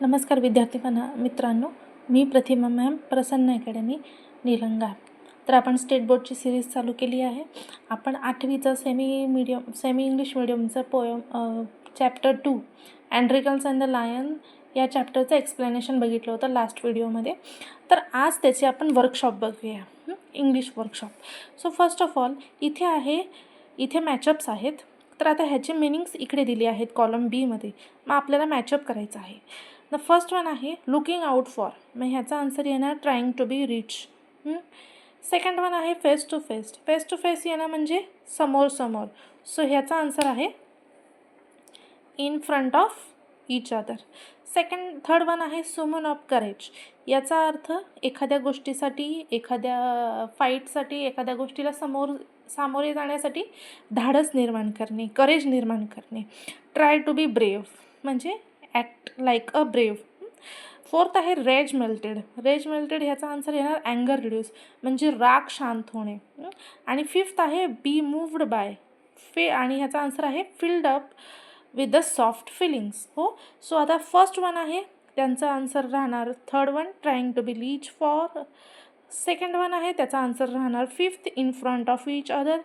नमस्कार विद्यार्थी मित्रांनो, मी प्रतिमा मॅम, प्रसन्न अकॅडमी, निलंगा. तर आपण स्टेट बोर्डची सिरीज चालू केली आहे. आपण 8वीचं सेमी इंग्लिश मिडियमचं chapter 2 Androcles and the lion या चॅप्टरचं एक्सप्लेनेशन बघितलं होतं लास्ट व्हिडिओमध्ये. तर आज त्याची आपण वर्कशॉप बघूया, English workshop. So first of all इथे मॅचअप्स आहेत. तर आता ह्याचे मिनिंग्स इकडे दिले आहेत कॉलम बीमध्ये. मग आपल्याला मॅचअप करायचं आहे. द फर्स्ट वन आहे लुकिंग आउट फॉर, मग ह्याचा आन्सर येणार trying to be rich. Second one आहे face to face. Face to face येणं म्हणजे समोर. सो ह्याचा आन्सर आहे in front of each other. Third one आहे सुमन ऑफ करेज. याचा अर्थ एखाद्या गोष्टीसाठी, एखाद्या फाईटसाठी, एखाद्या गोष्टीला सामोरे जाण्यासाठी धाडस निर्माण करणे, करेज निर्माण करणे. ट्राय टू बी ब्रेव्ह म्हणजे act like a brave. Fourth आहे रेज मेल्टेड. ह्याचा आन्सर येणार अँगर रिड्यूस म्हणजे राग शांत होणे. आणि फिफ्थ आहे बी मूव्ड बाय आणि ह्याचा आन्सर आहे filled up with the soft feelings. हो, सो आता फर्स्ट वन आहे त्यांचा आन्सर राहणार third one trying to be reach for. Second one आहे त्याचा आन्सर राहणार fifth in front of each other.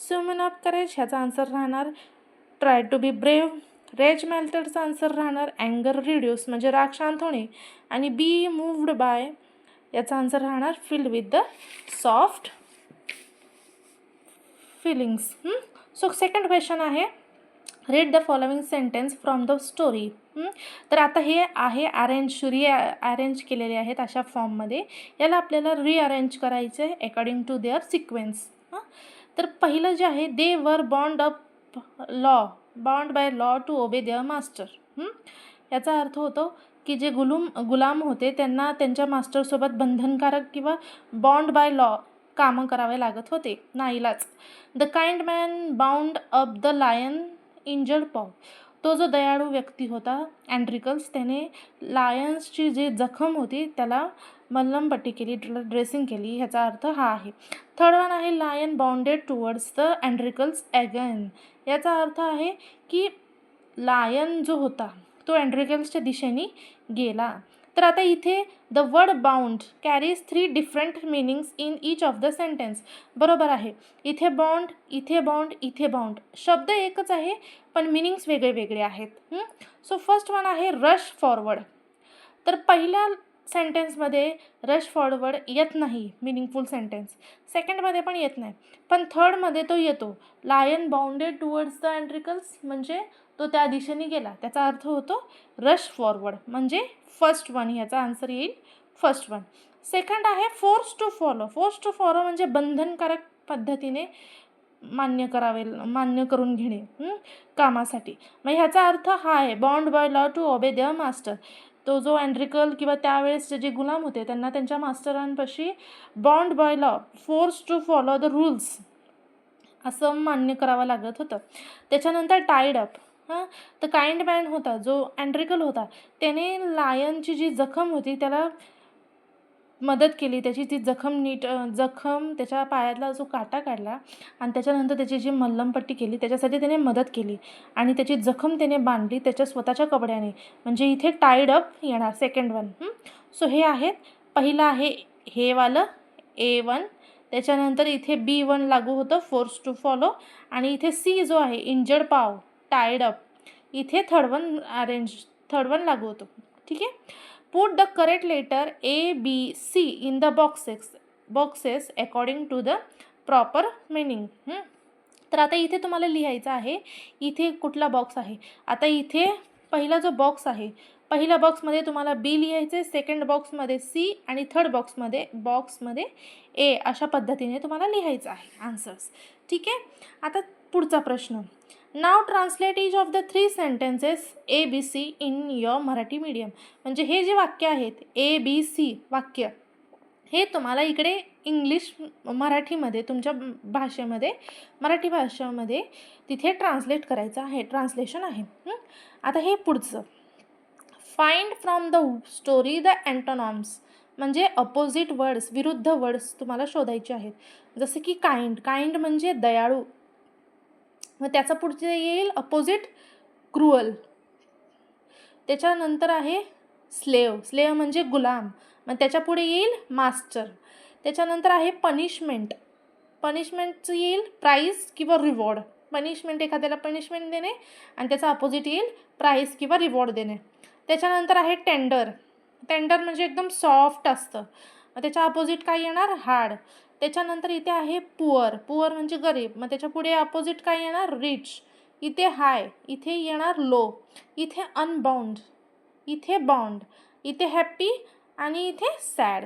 Summon of courage ह्याचा आन्सर राहणार try to be brave. Rage मेल्टेडचा आन्सर राहणार अँगर रिड्यूस म्हणजे राग शांत होणे. आणि बी मूव्ड बाय याचा आन्सर राहणार filled with the soft feelings. So second question आहे read the following sentence from the story. तर आता हे आहे अरेंज केलेले आहेत अशा फॉर्ममध्ये. याला आपल्याला रिअरेंज करायचं आहे अकॉर्डिंग टू देअर सिक्वेन्स. तर पहिलं जे आहे they were bound by law to obey their master. याचा अर्थ होतो की जे गुलाम होते त्यांना त्यांच्या मास्टरसोबत बंधनकारक किंवा बॉन्ड बाय लॉ कामं करावे लागत होते, नाईलाज. The kind man bound up the lion injured paw. तो जो दयाळू व्यक्ती होता अँड्रिकल्स, त्याने लायन्सची जी जखम होती त्याला मल्लमपट्टी केली, ड्रेसिंग केली. ह्याचा अर्थ हा आहे. थर्ड वन आहे lion bounded towards the Androcles again. याचा अर्थ आहे की लायन जो होता तो अँड्रिकल्सच्या दिशेने गेला. तर आता इथे the word bound carries 3 different meanings in each of the sentence. बरोबर आहे. इथे बाउंड, इथे बाउंड. शब्द एकच आहे पण मिनिंग्स वेगळे आहेत. सो फर्स्ट वन आहे रश फॉरवर्ड. तर पहिल्या सेंटेन्समध्ये रश फॉरवर्ड येत नाही, मिनिंगफुल सेंटेन्स. सेकंडमध्ये पण येत नाही, पण थर्डमध्ये तो येतो. लायन बाउंडेड टुवर्ड्स द अँड्रिकल्स म्हणजे तो त्या दिशेने गेला. त्याचा अर्थ होतो रश फॉरवर्ड म्हणजे फर्स्ट वन. ह्याचा आन्सर येईल फर्स्ट वन. सेकंड आहे फोर्स टू फॉलो म्हणजे बंधनकारक पद्धतीने मान्य करून घेणे कामासाठी. मग ह्याचा अर्थ हा आहे bound by law to obey their master. तो जो अँड्रिकल किंवा त्यावेळेस जे गुलाम होते त्यांना त्यांच्या मास्टरांपाशी bond by law, force to follow the rules असं मान्य करावं लागत होतं. त्याच्यानंतर टाईड अप. तर काइंड मॅन होता जो अँड्रिकल होता, त्याने लायनची जी जखम होती त्याला मदत केली. त्याची ती जखम त्याच्या पायातला जो काटा काढला आणि त्याच्यानंतर त्याची जी मल्लमपट्टी केली त्याच्यासाठी त्याने मदत केली आणि त्याची जखम त्याने बांधली त्याच्या स्वतःच्या कपड्याने. म्हणजे इथे टाईड अप येणार सेकंड वन. सो हे आहेत. पहिलं आहे हे वालं A1. त्याच्यानंतर इथे B1 लागू होतं फोर्स टू फॉलो. आणि इथे C जो आहे इंजर्ड पाव, टाईड अप, इथे थर्ड वन लागू होतो. ठीक आहे. Put the correct letter ABC in the boxes according to the proper meaning. तर आता इथे तुम्हाला लिहायचं आहे इथे कुठला बॉक्स आहे. आता इथे पहिला जो बॉक्स आहे, पहिल्या बॉक्समध्ये तुम्हाला B लिहायचे, सेकंड बॉक्समध्ये C आणि थर्ड बॉक्समध्ये A. अशा पद्धतीने तुम्हाला लिहायचं आहे आन्सर्स. ठीक आहे. आता पुढचा प्रश्न. Now translate each of the 3 sentences ABC in your Marathi medium. म्हणजे हे जे वाक्य आहेत ABC वाक्य, हे तुम्हाला इकडे मराठीमध्ये तुमच्या भाषेमध्ये, मराठी भाषेमध्ये तिथे ट्रान्सलेट करायचं आहे, ट्रान्सलेशन आहे. आता हे पुढचं. Find from the story the antonyms म्हणजे अपोजिट वर्ड्स, विरुद्ध वर्ड्स तुम्हाला शोधायचे आहेत. जसे की काइंड म्हणजे दयाळू, मग त्याचा पुढचे येईल अपोजिट क्रुअल. त्याच्यानंतर आहे स्लेव, स्लेव म्हणजे गुलाम. मग त्याच्यापुढे येईल मास्टर. त्याच्यानंतर आहे पनिशमेंट. पनिशमेंटचं येईल प्राईज किंवा रिवॉर्ड. पनिशमेंट एखाद्याला पनिशमेंट देणे आणि त्याचा अपोजिट येईल प्राईज किंवा रिवॉर्ड देणे. त्याच्यानंतर आहे टेंडर. टेंडर म्हणजे एकदम सॉफ्ट असतं. मग त्याच्या अपोजिट काय येणार? हार्ड. त्याच्यानंतर इथे आहे पुअर. पुअर म्हणजे गरीब. मग त्याच्या पुढे अपोजिट काय येणार? रिच. इथे हाय, इथे येणार लो. इथे अनबाउंड, इथे बाउंड. इथे हॅप्पी आणि इथे सॅड.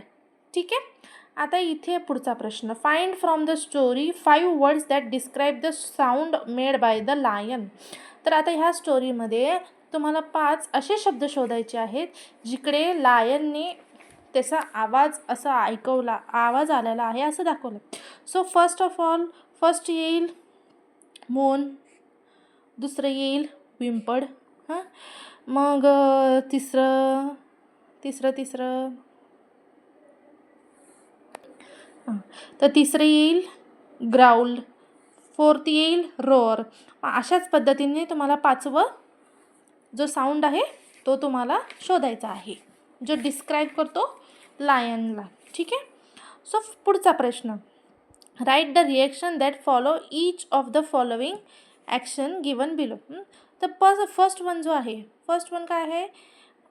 ठीक आहे. आता इथे पुढचा प्रश्न. Find from the story 5 words that describe the sound made by the lion. तर आता ह्या स्टोरीमध्ये तुम्हाला 5 असे शब्द शोधायचे आहेत जिकडे लायनने त्याचा आवाज असा ऐकवला, आवाज आलेला आहे असं दाखवलं. So first of all, first येईल मोन, दुसरं येईल विंपड. हां, मग तिसरं तर तिसरं येईल ग्राउल्ड, फोर्थ येईल रोअर. अशाच पद्धतीने तुम्हाला 5वं जो साऊंड आहे तो तुम्हाला शोधायचा आहे, जो डिस्क्राईब करतो लायनला. ठीक आहे. सो पुढचा प्रश्न. Write the reaction that follow each of the following action given below. तर फर्स्ट वन जो आहे, फर्स्ट वन काय आहे?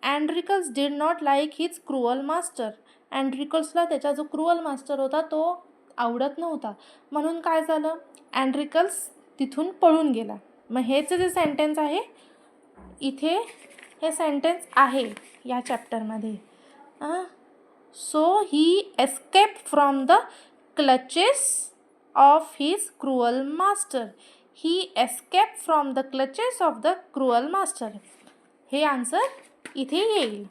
Androcles did not like his cruel master. अँड्रिकल्सला त्याचा जो क्रुअल मास्टर होता तो आवडत नव्हता. म्हणून काय झालं? अँड्रिकल्स तिथून पळून गेला. मग हेच जे सेंटेन्स आहे इथे, हे सेंटेन्स आहे या चॅप्टरमध्ये. So he escape from the clutches of his cruel master. He escape from the clutches of the cruel master. हे आन्सर इथे येईल.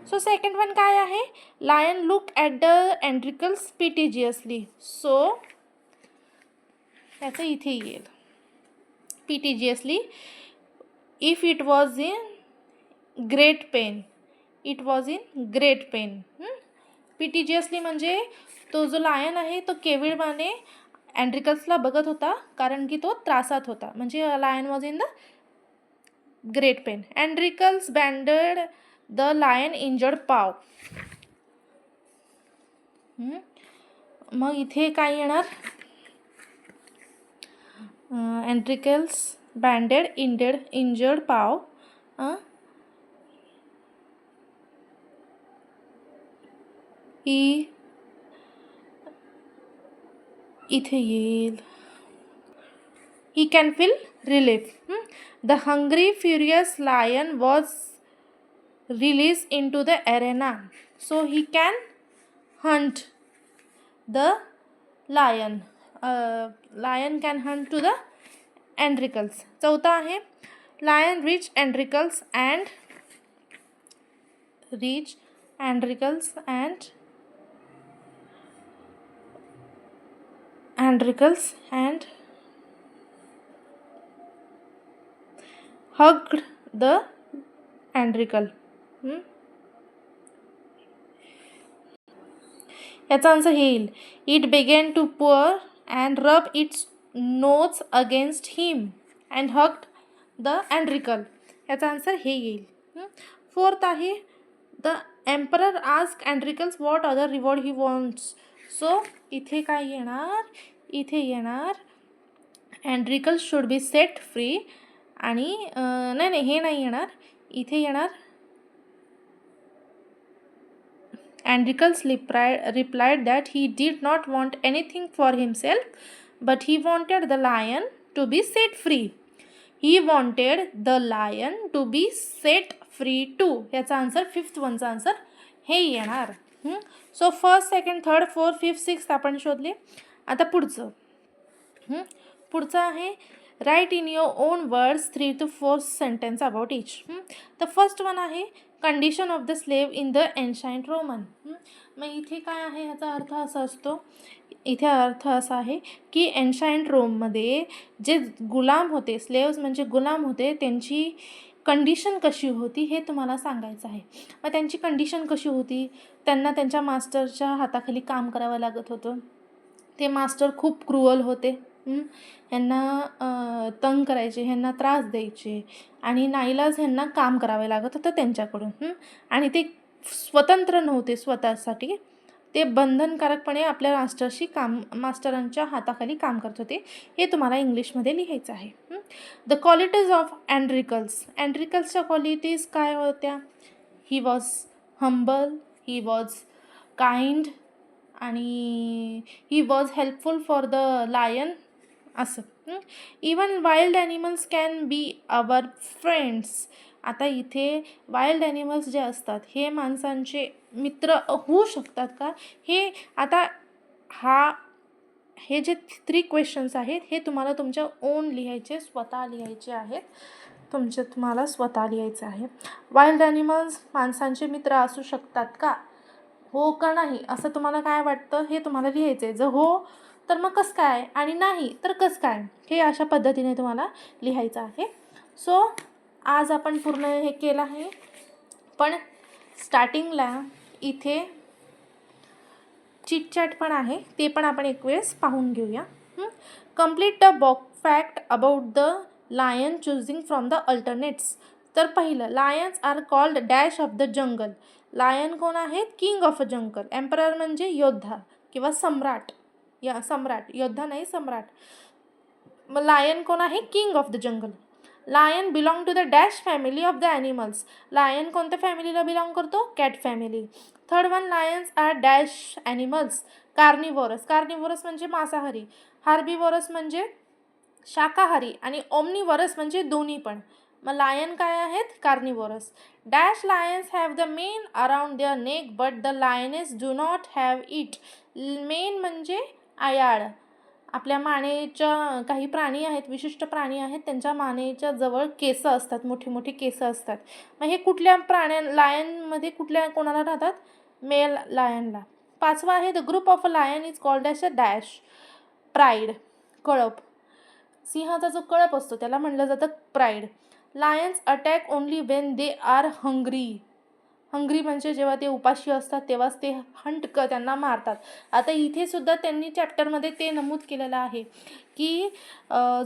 सो सेकंड वन काय आहे? Lion look at the Androcles piteously. So त्याचं इथे येईल piteously. If it was in great pain, it was in great pain. Piteously म्हणजे तो जो लायन आहे तो केविळपणे अँड्रिकल्सला बघत होता कारण की तो त्रासात होता. म्हणजे lion was in the great pain. Androcles banded the lion injured paw. मग इथे काय येणार? अँड्रिकल्स बँडेड इंजर्ड पाव. ही इथे येईल he can feel relief. The hungry furious lion was released into the arena so he can hunt the lion. Lion can hunt to the Andricles. चौथा आहे lion reached Andricles and hugged the Andricle. याचा answer हे येईल. It began to purr and rub its nose against him and hugged the Andricle. याचा answer हे येईल. Fourth आहे The emperor asked Andricles what other reward he wants. So इथे काय येणार? इथे येणार Andricles should be set free. आणि नाही हे नाही येणार. इथे येणार Andricles replied that he did not want anything for himself, but he wanted the lion to be set free. He wanted the lion to be set free too. याचा answer fifth वनचा answer हे येणार. So first, second, third, fourth, fifth, sixth आपण शोधले. आता पुढचं आहे write in your own words 3 to 4 sentence about each. तर फर्स्ट वन आहे condition of the slave in the ancient Roman. मग इथे काय आहे? ह्याचा अर्थ असा असतो, इथे अर्थ असा आहे की एन्शायंट रोममध्ये जे गुलाम होते, स्लेव्स म्हणजे गुलाम होते, त्यांची कंडिशन कशी होती हे तुम्हाला सांगायचं आहे. मग त्यांची कंडिशन कशी होती? त्यांना त्यांच्या मास्टरच्या हाताखाली काम करावं लागत होतं. ते मास्टर खूप क्रुअल होते. ह्यांना तंग करायचे, ह्यांना त्रास द्यायचे आणि नाईलाज ह्यांना काम करावे लागत होतं त्यांच्याकडून. आणि ते स्वतंत्र नव्हते स्वतःसाठी, ते बंधनकारकपणे आपल्या मास्टरांच्या हाताखाली काम करत होते. हे तुम्हाला इंग्लिशमध्ये लिहायचं आहे. The qualities of Androcles. अँड्रिकल्सच्या क्वालिटीज काय होत्या? He was humble, he was kind आणि he was helpful for the lion असं. Even wild animals can be our friends. आता इथे वाईल्ड ॲनिमल्स जे असतात हे माणसांचे मित्र होऊ शकतात का? हे आता हे जे 3 क्वेश्चन्स आहेत हे तुम्हाला तुमच्या ओन लिहायचे, स्वतः लिहायचे आहेत. तुम्हाला स्वतः लिहायचं आहे. वाईल्ड ॲनिमल्स माणसांचे मित्र असू शकतात का? हो का नाही असं तुम्हाला काय वाटतं हे तुम्हाला लिहायचं आहे. जर हो तर मग कसं काय आणि नाही तर कसं काय, हे अशा पद्धतीने तुम्हाला लिहायचं आहे. सो आज आपण पूर्ण हे केलं आहे. पण स्टार्टिंगला इथे चिटचॅट पण आहे, ते पण आपण एक वेळेस पाहून घेऊया. Complete the fact about the lion choosing from the alternates. तर पहिलं, lions are called dash of the jungle. Lion कोण आहेत? King of a jungle. Emperor म्हणजे योद्धा किंवा सम्राट. सम्राट, योद्धा नाही सम्राट. मग लायन कोण आहे? King of the jungle. Lion belong to the dash family of the animals. Lion कोणत्या फॅमिलीला बिलॉंग करतो? Cat family. Third one, lions are dash animals. Carnivorous. Carnivorous म्हणजे मांसाहारी, हार्बिवोरस म्हणजे शाकाहारी आणि ओमनिवोरस म्हणजे दोन्ही पण. मग लायन काय आहेत? Carnivorous. Dash lions have the mane around their neck but the lioness do not have it. Mane म्हणजे आयाळ. आपल्या मानेच्या काही प्राणी आहेत, विशिष्ट प्राणी आहेत, त्यांच्या मानेच्या जवळ केसं असतात, मोठी मोठी केसं असतात. मग हे कुठल्या लायनमध्ये कोणाला राहतात? मेल लायनला. 5वा आहे, the group of a lion is called as a dash. Pride, कळप. सिंहाचा जो कळप असतो त्याला म्हणलं जातं pride. Lions attack only when they are hungry. Hungry म्हणजे जेव्हा ते उपाशी असतात तेव्हाच ते त्यांना मारतात. आता इथे सुद्धा त्यांनी चॅप्टरमध्ये ते नमूद केलेलं आहे की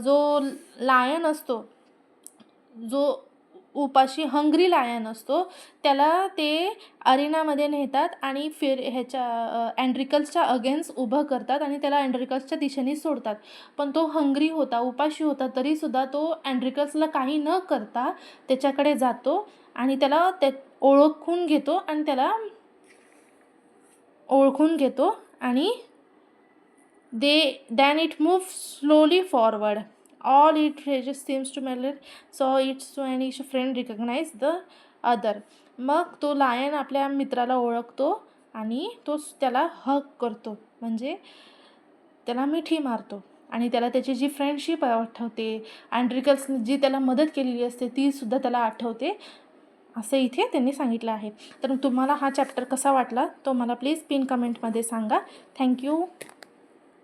जो लायन असतो, जो उपाशी हंग्री लायन असतो, त्याला ते अरेनामध्ये नेतात आणि अँड्रिकल्सच्या अगेन्स्ट उभं करतात आणि त्याला अँड्रिकल्सच्या दिशेने सोडतात. पण तो हंग्री होता, उपाशी होता, तरीसुद्धा तो अँड्रिकल्सला काही न करता त्याच्याकडे जातो आणि त्याला ओळखून घेतो आणि then it moves slowly forward. All it seems to meddle, so it's when each friend recognize the other. मग तो लायन आपल्या मित्राला ओळखतो आणि तो त्याला हग करतो, म्हणजे त्याला मिठी मारतो आणि त्याला त्याची जी फ्रेंडशिप आठवते, अँड्रिकल्सने जी त्याला मदत केलेली असते ती सुद्धा त्याला आठवते, असं इथे त्यांनी सांगितलं आहे. तर तुम्हाला हा चॅप्टर कसा वाटला तो मला प्लीज पिन कमेंटमध्ये सांगा. थँक्यू.